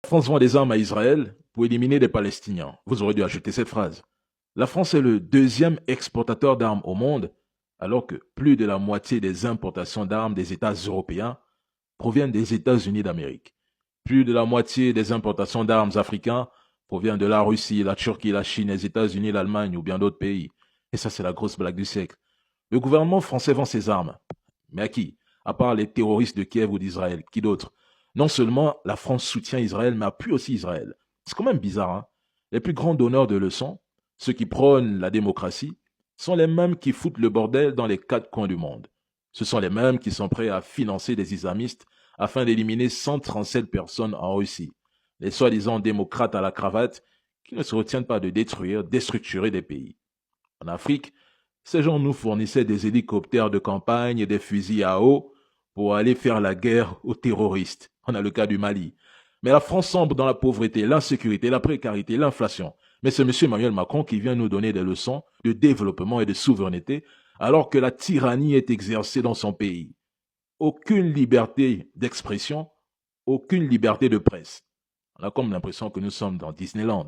La France vend des armes à Israël pour éliminer les Palestiniens. Vous aurez dû ajouter cette phrase. La France est le deuxième exportateur d'armes au monde, alors que plus de la moitié des importations d'armes des États européens proviennent des États-Unis d'Amérique. Plus de la moitié des importations d'armes africains proviennent de la Russie, la Turquie, la Chine, les États-Unis, l'Allemagne ou bien d'autres pays. Et ça, c'est la grosse blague du siècle. Le gouvernement français vend ses armes. Mais à qui? À part les terroristes de Kiev ou d'Israël. Qui d'autre? Non seulement la France soutient Israël, mais appuie aussi Israël. C'est quand même bizarre, hein? Les plus grands donneurs de leçons, ceux qui prônent la démocratie, sont les mêmes qui foutent le bordel dans les quatre coins du monde. Ce sont les mêmes qui sont prêts à financer des islamistes afin d'éliminer 137 personnes en Russie. Les soi-disant démocrates à la cravate qui ne se retiennent pas de détruire, déstructurer des pays. En Afrique, ces gens nous fournissaient des hélicoptères de campagne et des fusils à eau pour aller faire la guerre aux terroristes. On a le cas du Mali. Mais la France sombre dans la pauvreté, l'insécurité, la précarité, l'inflation. Mais c'est M. Emmanuel Macron qui vient nous donner des leçons de développement et de souveraineté alors que la tyrannie est exercée dans son pays. Aucune liberté d'expression, aucune liberté de presse. On a comme l'impression que nous sommes dans Disneyland.